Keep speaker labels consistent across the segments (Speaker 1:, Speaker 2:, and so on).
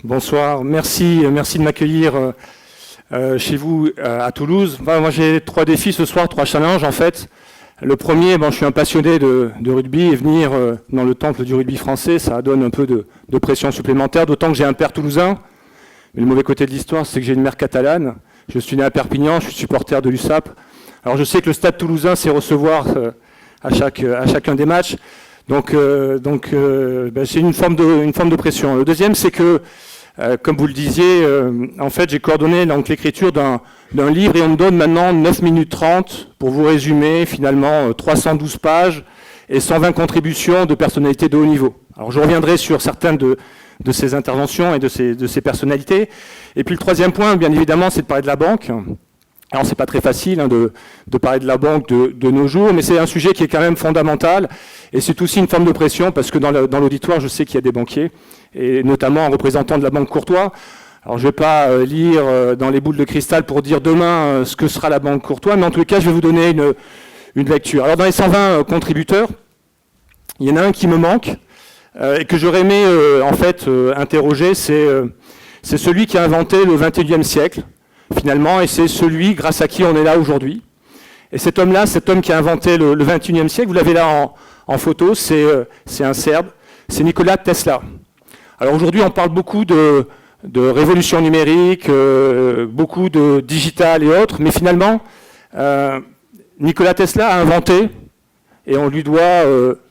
Speaker 1: Bonsoir, merci de m'accueillir chez vous à Toulouse. Moi j'ai 3 défis ce soir, 3 challenges en fait. Le premier, je suis un passionné de rugby et venir dans le temple du rugby français, ça donne un peu de pression supplémentaire, d'autant que j'ai un père toulousain. Mais le mauvais côté de l'histoire, c'est que j'ai une mère catalane. Je suis né à Perpignan, je suis supporter de l'USAP. Alors je sais que le stade toulousain sait recevoir à chacun des matchs. Donc c'est une forme de pression. Le deuxième, c'est que, comme vous le disiez, en fait, j'ai coordonné l'écriture d'un livre et on me donne maintenant 9 minutes 30 pour vous résumer finalement 312 pages et 120 contributions de personnalités de haut niveau. Alors je reviendrai sur certaines de ces interventions et de ces personnalités. Et puis le troisième point, bien évidemment, c'est de parler de la banque. Alors c'est pas très facile de parler de la banque de nos jours, mais c'est un sujet qui est quand même fondamental et c'est aussi une forme de pression parce que dans l'auditoire, je sais qu'il y a des banquiers et notamment un représentant de la Banque Courtois. Alors je ne vais pas lire dans les boules de cristal pour dire demain ce que sera la Banque Courtois, mais en tout cas, je vais vous donner une lecture. Alors dans les 120 contributeurs, il y en a un qui me manque et que j'aurais aimé en fait interroger, c'est celui qui a inventé le 21e siècle. Finalement, et c'est celui grâce à qui on est là aujourd'hui. Et cet homme-là, cet homme qui a inventé le 21e siècle, vous l'avez là en photo, c'est un Serbe, c'est Nikola Tesla. Alors aujourd'hui, on parle beaucoup de révolution numérique, beaucoup de digital et autres, mais finalement, Nikola Tesla a inventé, et on lui doit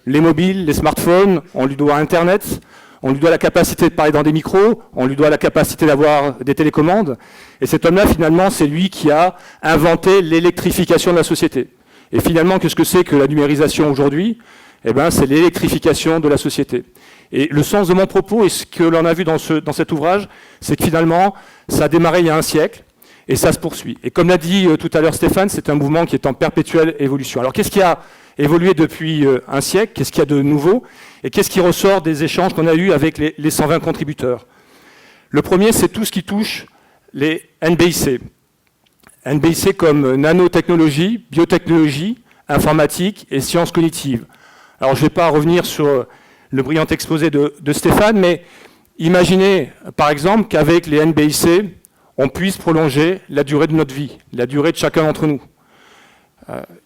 Speaker 1: les mobiles, les smartphones, on lui doit Internet, on lui doit la capacité de parler dans des micros, on lui doit la capacité d'avoir des télécommandes. Et cet homme-là, finalement, c'est lui qui a inventé l'électrification de la société. Et finalement, qu'est-ce que c'est que la numérisation aujourd'hui ? Eh bien, c'est l'électrification de la société. Et le sens de mon propos, et ce que l'on a vu dans cet ouvrage, c'est que finalement, ça a démarré il y a un siècle, et ça se poursuit. Et comme l'a dit tout à l'heure Stéphane, c'est un mouvement qui est en perpétuelle évolution. Alors, qu'est-ce qui a évolué depuis un siècle ? Qu'est-ce qu'il y a de nouveau ? Et qu'est-ce qui ressort des échanges qu'on a eus avec les 120 contributeurs ? Le premier, c'est tout ce qui touche les NBIC. NBIC comme nanotechnologie, biotechnologie, informatique et sciences cognitives. Alors, je ne vais pas revenir sur le brillant exposé de Stéphane, mais imaginez, par exemple, qu'avec les NBIC, on puisse prolonger la durée de notre vie, la durée de chacun d'entre nous.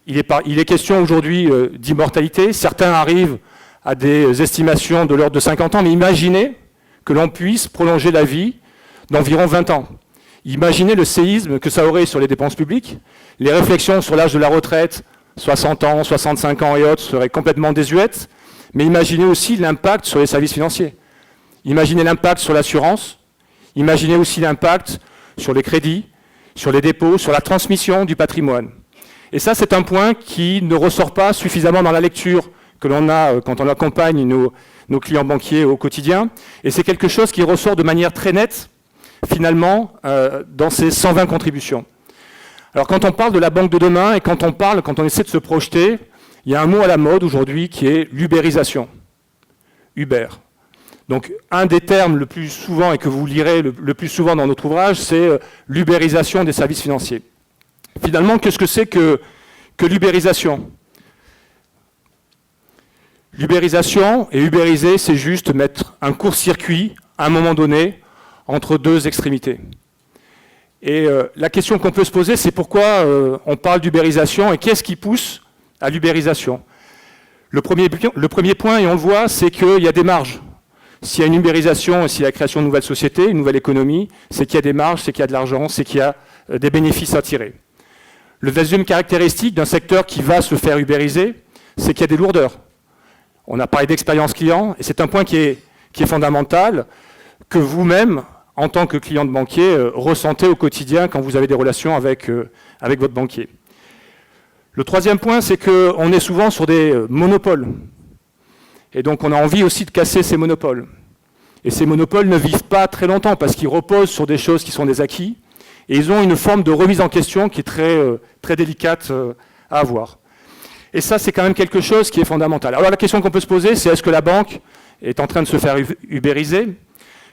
Speaker 1: Il est question aujourd'hui d'immortalité. Certains arrivent à des estimations de l'ordre de 50 ans, mais imaginez que l'on puisse prolonger la vie d'environ 20 ans. Imaginez le séisme que ça aurait sur les dépenses publiques. Les réflexions sur l'âge de la retraite, 60 ans, 65 ans et autres, seraient complètement désuètes. Mais imaginez aussi l'impact sur les services financiers. Imaginez l'impact sur l'assurance. Imaginez aussi l'impact sur les crédits, sur les dépôts, sur la transmission du patrimoine. Et ça, c'est un point qui ne ressort pas suffisamment dans la lecture que l'on a quand on accompagne nos clients banquiers au quotidien. Et c'est quelque chose qui ressort de manière très nette, finalement, dans ces 120 contributions. Alors, quand on parle de la banque de demain et quand on essaie de se projeter, il y a un mot à la mode aujourd'hui qui est l'ubérisation. Uber. Donc, un des termes le plus souvent et que vous lirez le plus souvent dans notre ouvrage, c'est l'ubérisation des services financiers. Finalement, qu'est-ce que c'est que l'ubérisation ? L'ubérisation et ubériser, c'est juste mettre un court-circuit, à un moment donné, entre deux extrémités. Et la question qu'on peut se poser, c'est pourquoi on parle d'ubérisation et qu'est-ce qui pousse à l'ubérisation ? Le premier point, et on le voit, c'est qu'il y a des marges. S'il y a une ubérisation et s'il y a la création de nouvelles sociétés, une nouvelle économie, c'est qu'il y a des marges, c'est qu'il y a de l'argent, c'est qu'il y a des bénéfices à tirer. Le deuxième caractéristique d'un secteur qui va se faire ubériser, c'est qu'il y a des lourdeurs. On a parlé d'expérience client, et c'est un point qui est fondamental, que vous-même, en tant que client de banquier, ressentez au quotidien quand vous avez des relations avec votre banquier. Le troisième point, c'est qu'on est souvent sur des monopoles. Et donc on a envie aussi de casser ces monopoles. Et ces monopoles ne vivent pas très longtemps, parce qu'ils reposent sur des choses qui sont des acquis, et ils ont une forme de remise en question qui est très délicate à avoir. Et ça, c'est quand même quelque chose qui est fondamental. Alors la question qu'on peut se poser, c'est est-ce que la banque est en train de se faire ubériser ?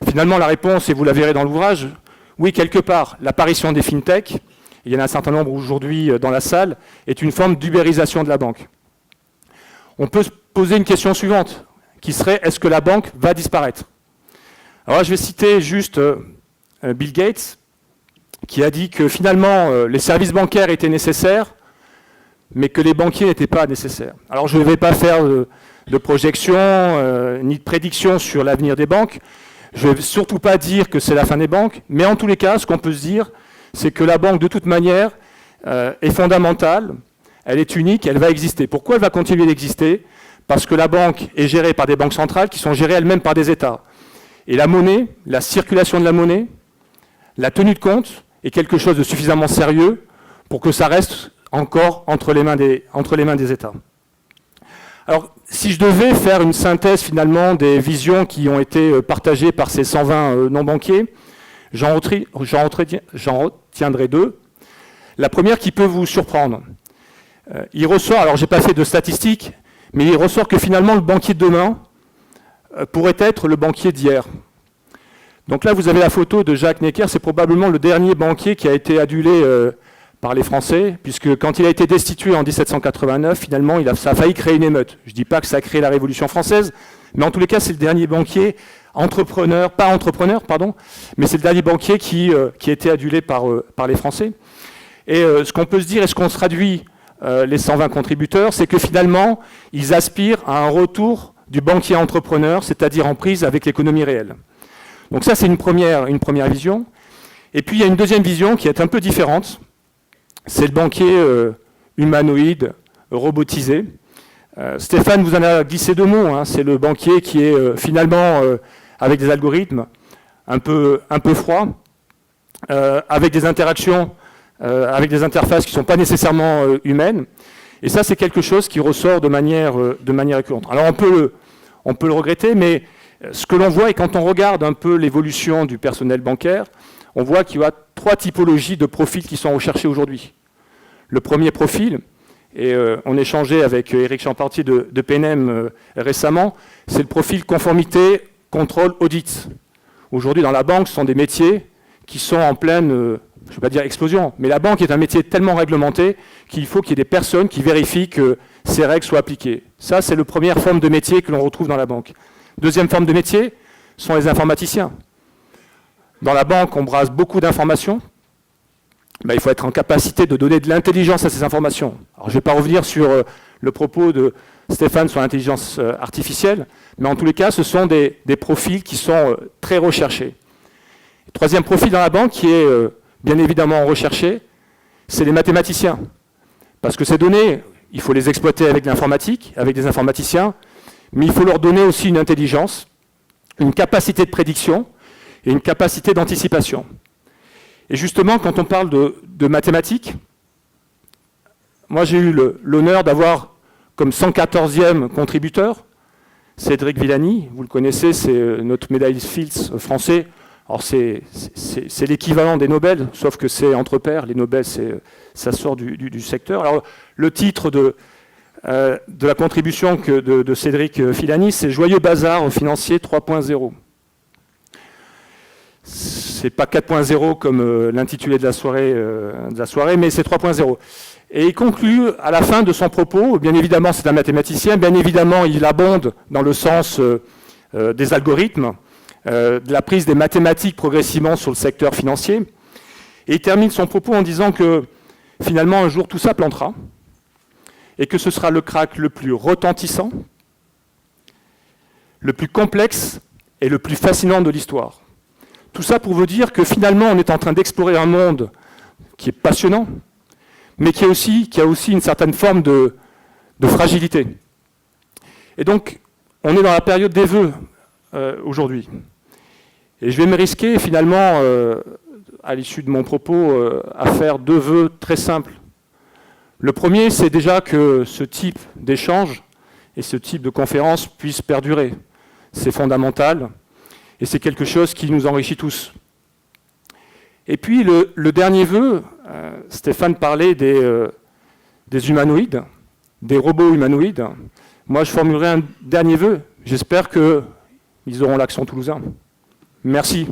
Speaker 1: Finalement, la réponse, et vous la verrez dans l'ouvrage, oui, quelque part, l'apparition des fintech, il y en a un certain nombre aujourd'hui dans la salle, est une forme d'ubérisation de la banque. On peut se poser une question suivante, qui serait, est-ce que la banque va disparaître ? Alors là, je vais citer juste Bill Gates, qui a dit que finalement, les services bancaires étaient nécessaires, mais que les banquiers n'étaient pas nécessaires. Alors je ne vais pas faire de projection ni de prédiction sur l'avenir des banques. Je ne vais surtout pas dire que c'est la fin des banques, mais en tous les cas, ce qu'on peut se dire, c'est que la banque, de toute manière, est fondamentale, elle est unique, elle va exister. Pourquoi elle va continuer d'exister? Parce que la banque est gérée par des banques centrales qui sont gérées elles-mêmes par des États. Et la monnaie, la circulation de la monnaie, la tenue de compte est quelque chose de suffisamment sérieux pour que ça reste encore entre les mains des États. Alors, si je devais faire une synthèse finalement des visions qui ont été partagées par ces 120 non-banquiers, j'en retiendrai deux. La première qui peut vous surprendre. Il ressort, alors j'ai pas fait de statistiques, mais il ressort que finalement le banquier de demain pourrait être le banquier d'hier. Donc là, vous avez la photo de Jacques Necker, c'est probablement le dernier banquier qui a été adulé par les Français, puisque quand il a été destitué en 1789, finalement, ça a failli créer une émeute. Je ne dis pas que ça a créé la Révolution française, mais en tous les cas, c'est le dernier banquier mais c'est le dernier banquier qui a été adulé par les Français. Et ce qu'on peut se dire, et ce qu'on se traduit les 120 contributeurs, c'est que finalement, ils aspirent à un retour du banquier entrepreneur, c'est-à-dire en prise avec l'économie réelle. Donc ça, c'est une première vision. Et puis, il y a une deuxième vision qui est un peu différente. C'est le banquier humanoïde, robotisé. Stéphane vous en a glissé deux mots. Hein. C'est le banquier qui est finalement avec des algorithmes un peu froids, avec des interactions, avec des interfaces qui ne sont pas nécessairement humaines. Et ça, c'est quelque chose qui ressort de manière récurrente. Alors, on peut le regretter, mais ce que l'on voit, et quand on regarde un peu l'évolution du personnel bancaire, on voit qu'il y a trois typologies de profils qui sont recherchés aujourd'hui. Le premier profil, et on échangeait avec Éric Champartier de PNM récemment, c'est le profil conformité, contrôle, audit. Aujourd'hui, dans la banque, ce sont des métiers qui sont en pleine, je ne vais pas dire explosion, mais la banque est un métier tellement réglementé qu'il faut qu'il y ait des personnes qui vérifient que ces règles soient appliquées. Ça, c'est la première forme de métier que l'on retrouve dans la banque. Deuxième forme de métier sont les informaticiens. Dans la banque, on brasse beaucoup d'informations. Il faut être en capacité de donner de l'intelligence à ces informations. Alors, je ne vais pas revenir sur le propos de Stéphane sur l'intelligence artificielle, mais en tous les cas, ce sont des profils qui sont très recherchés. Troisième profil dans la banque qui est bien évidemment recherché, c'est les mathématiciens. Parce que ces données, il faut les exploiter avec l'informatique, avec des informaticiens, mais il faut leur donner aussi une intelligence, une capacité de prédiction et une capacité d'anticipation. Et justement, quand on parle de mathématiques, moi j'ai eu l'honneur d'avoir comme 114e contributeur Cédric Villani, vous le connaissez, c'est notre médailliste Fields français. Alors c'est l'équivalent des Nobel, sauf que c'est entre pairs, les Nobel ça sort du secteur. Alors le titre de la contribution de Cédric Villani, c'est Joyeux bazar financier 3.0. C'est pas 4.0 comme l'intitulé de la soirée, mais c'est 3.0. Et il conclut à la fin de son propos, bien évidemment c'est un mathématicien, bien évidemment il abonde dans le sens des algorithmes, de la prise des mathématiques progressivement sur le secteur financier. Et il termine son propos en disant que finalement un jour tout ça plantera, et que ce sera le crack le plus retentissant, le plus complexe et le plus fascinant de l'histoire. Tout ça pour vous dire que finalement on est en train d'explorer un monde qui est passionnant, mais qui a aussi une certaine forme de fragilité. Et donc, on est dans la période des vœux aujourd'hui. Et je vais me risquer finalement, à l'issue de mon propos, à faire deux vœux très simples. Le premier, c'est déjà que ce type d'échange et ce type de conférence puisse perdurer. C'est fondamental et c'est quelque chose qui nous enrichit tous. Et puis le dernier vœu, Stéphane parlait des humanoïdes, des robots humanoïdes. Moi, je formulerai un dernier vœu. J'espère qu'ils auront l'accent toulousain. Merci.